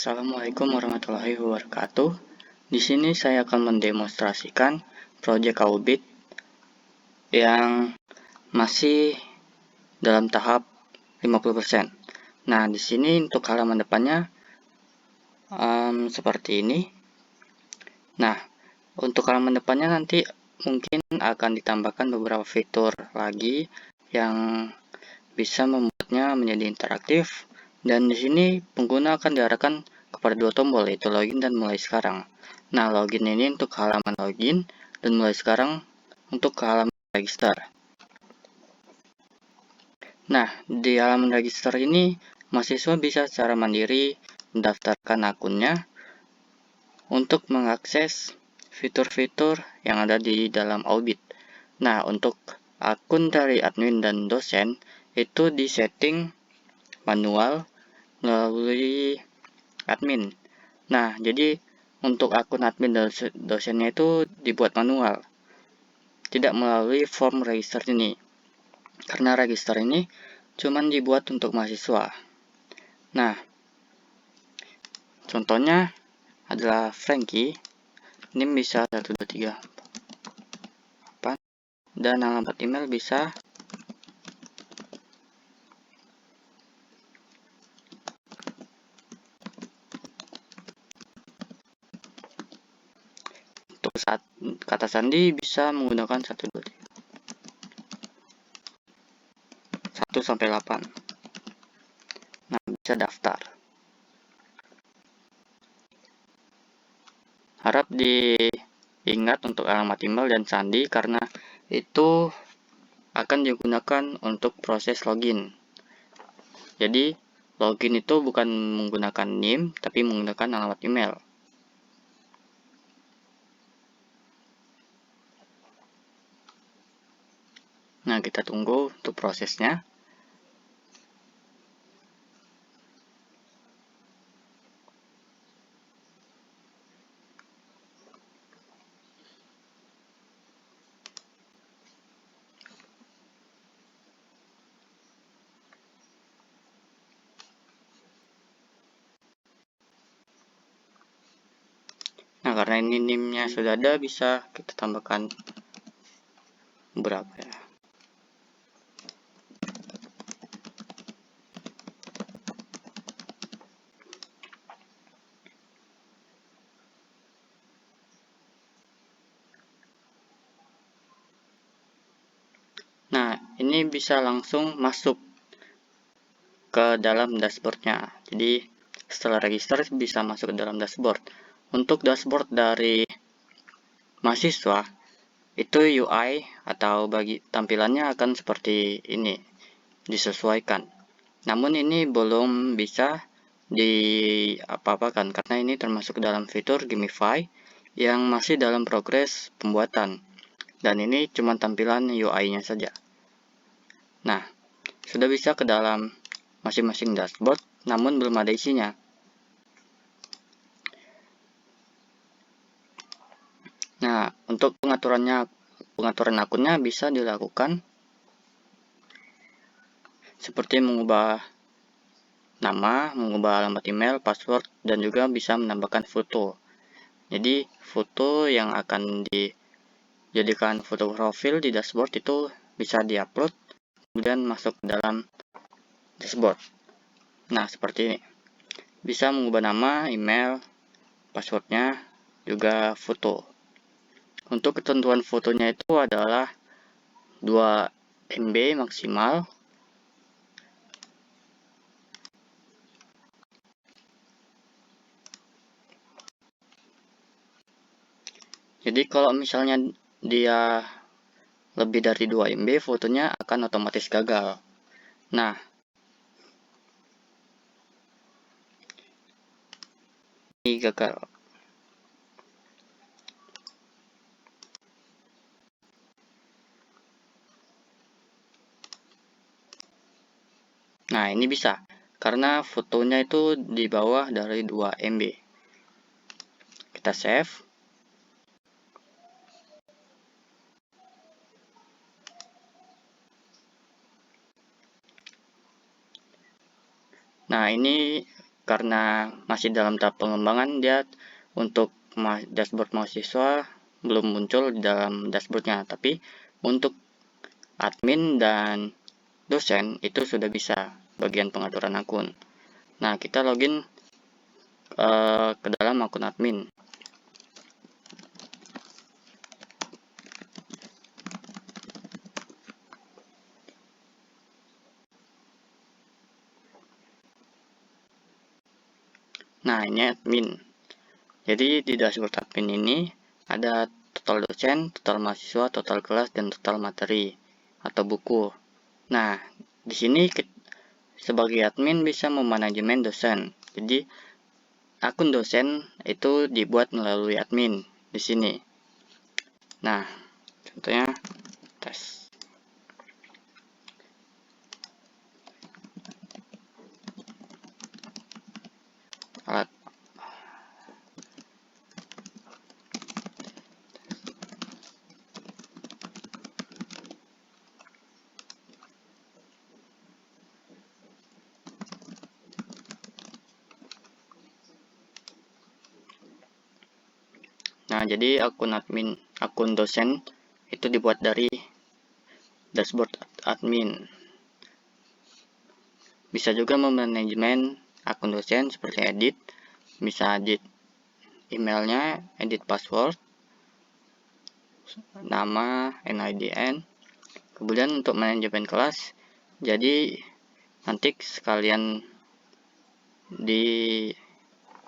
Assalamualaikum warahmatullahi wabarakatuh. Di sini saya akan mendemonstrasikan proyek audit yang masih dalam tahap 50%. Nah, di sini untuk halaman depannya seperti ini. Nah, untuk halaman depannya nanti mungkin akan ditambahkan beberapa fitur lagi yang bisa membuatnya menjadi interaktif. Dan di sini pengguna akan diarahkan kepada dua tombol, yaitu login dan mulai sekarang. Nah, login ini untuk halaman login dan mulai sekarang untuk halaman register. Nah, di halaman register ini mahasiswa bisa secara mandiri mendaftarkan akunnya untuk mengakses fitur-fitur yang ada di dalam audit. Nah, untuk akun dari admin dan dosen itu disetting manual melalui admin. Nah, jadi untuk akun admin dan dosennya itu dibuat manual, tidak melalui form register ini. Karena register ini cuma dibuat untuk mahasiswa. Nah, contohnya adalah Frankie. NIM bisa 123 dan alamat email bisa untuk saat kata sandi bisa menggunakan 123 1 sampai 8. Nah, bisa daftar. Harap diingat untuk alamat email dan sandi karena itu akan digunakan untuk proses login. Jadi, login itu bukan menggunakan NIM, tapi menggunakan alamat email. Nah, kita tunggu untuk prosesnya. Nah, karena ini NIM-nya sudah ada, bisa kita tambahkan berapa ya. Nah, ini bisa langsung masuk ke dalam dashboardnya. Jadi, setelah register bisa masuk ke dalam dashboard. Untuk dashboard dari mahasiswa, itu UI atau bagi tampilannya akan seperti ini, disesuaikan. Namun ini belum bisa diapa-apakan karena ini termasuk dalam fitur Gamify yang masih dalam progres pembuatan. Dan ini cuma tampilan UI-nya saja. Nah, sudah bisa ke dalam masing-masing dashboard, namun belum ada isinya. Nah, untuk pengaturan akunnya bisa dilakukan seperti mengubah nama, mengubah alamat email, password, dan juga bisa menambahkan foto. Jadi, foto yang akan dijadikan foto profil di dashboard itu bisa diupload, kemudian masuk ke dalam dashboard. Nah, seperti ini. Bisa mengubah nama, email, passwordnya, juga foto. Untuk ketentuan fotonya itu adalah 2 MB maksimal. Jadi kalau misalnya dia lebih dari 2 MB, fotonya akan otomatis gagal. Nah, ini gagal. Nah, ini bisa karena fotonya itu di bawah dari 2 MB. Kita save. Nah, ini karena masih dalam tahap pengembangan, dia untuk dashboard mahasiswa belum muncul di dalam dashboardnya, tapi untuk admin dan dosen itu sudah bisa bagian pengaturan akun. Nah, kita login ke dalam akun admin. Nah, ini admin. Jadi di dashboard admin ini ada total dosen, total mahasiswa, total kelas, dan total materi atau buku. Nah, di sini sebagai admin bisa memanajemen dosen. Jadi akun dosen itu dibuat melalui admin di sini. Nah, contohnya tes. Alat. Nah, jadi akun dosen itu dibuat dari dashboard admin. Bisa juga memanajemen akun dosen seperti edit, bisa edit emailnya, edit password, nama, NIDN. Kemudian untuk manajemen kelas, jadi nanti sekalian di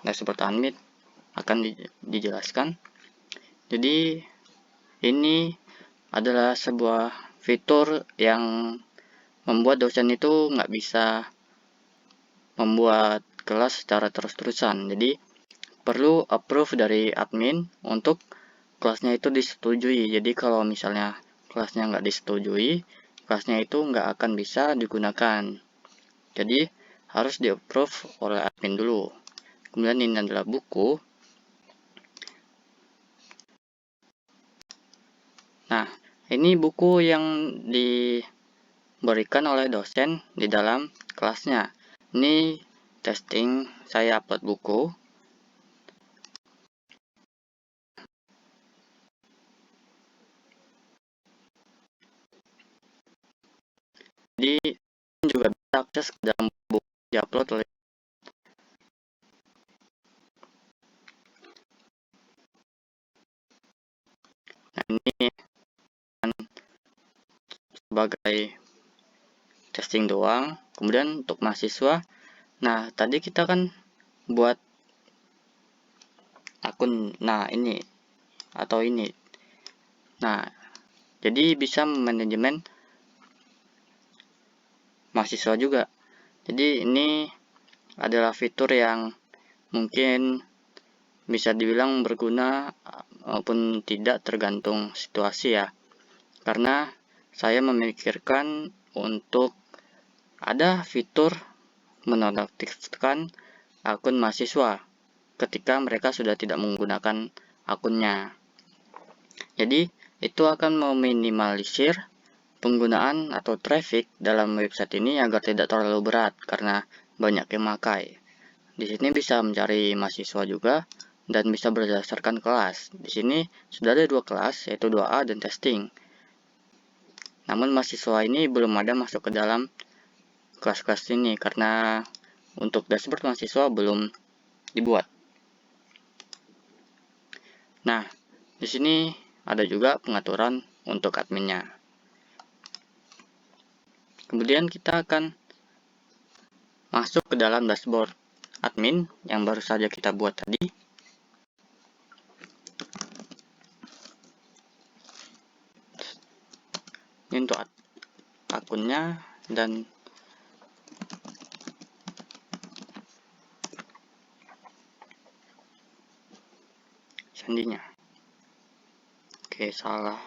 dashboard admin akan dijelaskan. Jadi ini adalah sebuah fitur yang membuat dosen itu nggak bisa membuat kelas secara terus-terusan. Jadi perlu approve dari admin untuk kelasnya itu disetujui. Jadi kalau misalnya kelasnya nggak disetujui, kelasnya itu nggak akan bisa digunakan. Jadi harus di-approve oleh admin dulu. Kemudian ini adalah buku. Nah, ini buku yang diberikan oleh dosen di dalam kelasnya. Ini testing, saya upload buku. Jadi juga bisa akses ke dalam buku diupload oleh. Nah, ini sebagai testing doang. Kemudian untuk mahasiswa, nah tadi kita kan buat akun, nah ini atau ini. Nah, jadi bisa manajemen mahasiswa juga. Jadi ini adalah fitur yang mungkin bisa dibilang berguna maupun tidak, tergantung situasi ya. Karena saya memikirkan untuk ada fitur menonaktifkan akun mahasiswa ketika mereka sudah tidak menggunakan akunnya. Jadi itu akan meminimalisir penggunaan atau traffic dalam website ini agar tidak terlalu berat karena banyak yang memakai. Di sini bisa mencari mahasiswa juga dan bisa berdasarkan kelas. Di sini sudah ada 2 kelas, yaitu 2A dan testing. Namun mahasiswa ini belum ada masuk ke dalam kelas-kelas ini karena untuk dashboard mahasiswa belum dibuat. Nah, di sini ada juga pengaturan untuk adminnya. Kemudian kita akan masuk ke dalam dashboard admin yang baru saja kita buat tadi. Ini untuk akunnya dan sandinya. Oke, salah.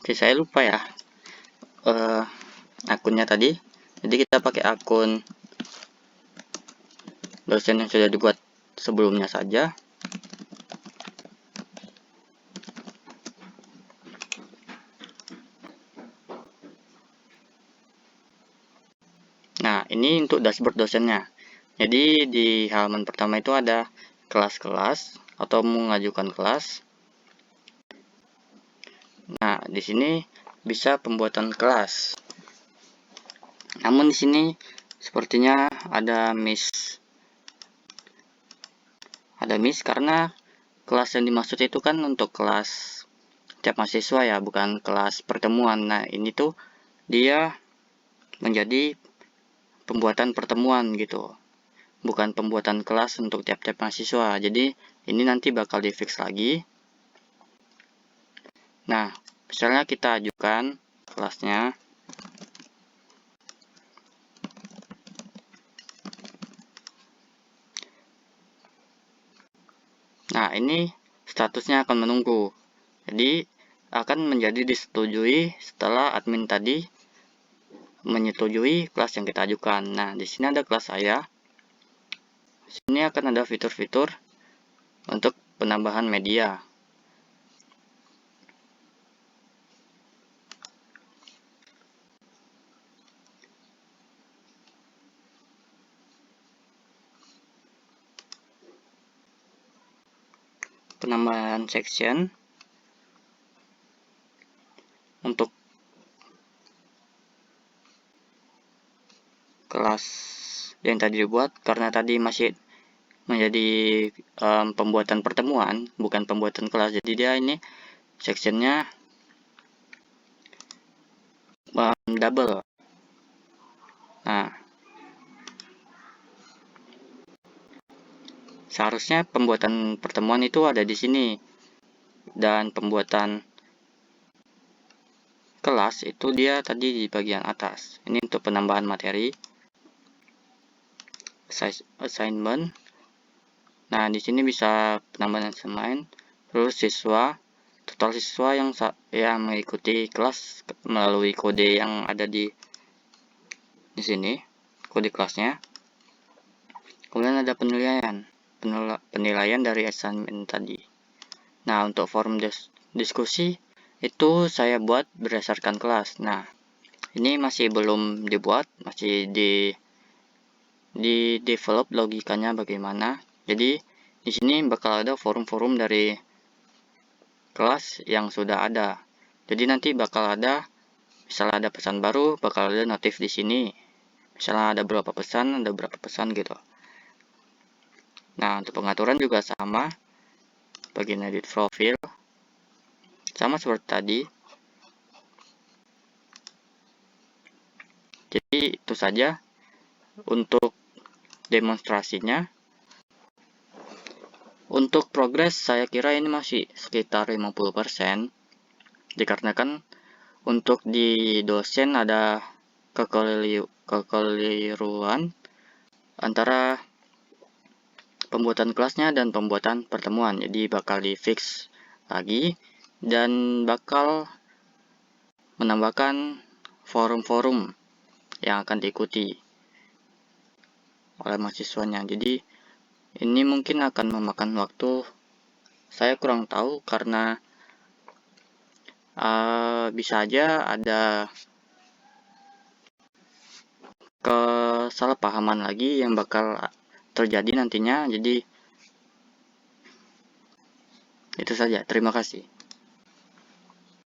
Oke, saya lupa ya akunnya tadi. Jadi kita pakai akun dosen yang sudah dibuat sebelumnya saja. Nah, ini untuk dashboard dosennya. Jadi di halaman pertama itu ada kelas-kelas atau mengajukan kelas. Nah, di sini bisa pembuatan kelas. Namun di sini sepertinya ada miss. Ada miss karena kelas yang dimaksud itu kan untuk kelas tiap mahasiswa ya, bukan kelas pertemuan. Nah, ini tuh dia menjadi pembuatan pertemuan gitu, bukan pembuatan kelas untuk tiap-tiap mahasiswa. Jadi ini nanti bakal di fix lagi. Nah, misalnya kita ajukan kelasnya. Nah, ini statusnya akan menunggu. Jadi akan menjadi disetujui setelah admin tadi menyetujui kelas yang kita ajukan. Nah, di sini ada kelas saya. Di sini akan ada fitur-fitur untuk penambahan media. Penambahan section untuk kelas yang tadi dibuat, karena tadi masih menjadi pembuatan pertemuan, bukan pembuatan kelas. Jadi dia ini sectionnya double. Nah, seharusnya pembuatan pertemuan itu ada di sini, dan pembuatan kelas itu dia tadi di bagian atas. Ini untuk penambahan materi, assignment. Nah, di sini bisa penambahan assignment, terus siswa, total siswa yang mengikuti kelas melalui kode yang ada di sini, kode kelasnya. Kemudian ada penilaian dari assignment tadi. Nah, untuk forum diskusi itu saya buat berdasarkan kelas. Nah, ini masih belum dibuat, masih di develop logikanya bagaimana. Jadi di sini bakal ada forum-forum dari kelas yang sudah ada. Jadi nanti bakal ada, misalnya ada pesan baru, bakal ada notif di sini. Misalnya ada berapa pesan gitu. Nah, untuk pengaturan juga sama. Bagian edit profil sama seperti tadi. Jadi itu saja untuk demonstrasinya. Untuk progres saya kira ini masih sekitar 50%, dikarenakan untuk di dosen ada kekeliruan antara pembuatan kelasnya dan pembuatan pertemuan. Jadi bakal di fix lagi dan bakal menambahkan forum-forum yang akan diikuti oleh mahasiswanya. Jadi ini mungkin akan memakan waktu, saya kurang tahu karena bisa aja ada kesalahpahaman lagi yang bakal terjadi nantinya. Jadi itu saja, terima kasih.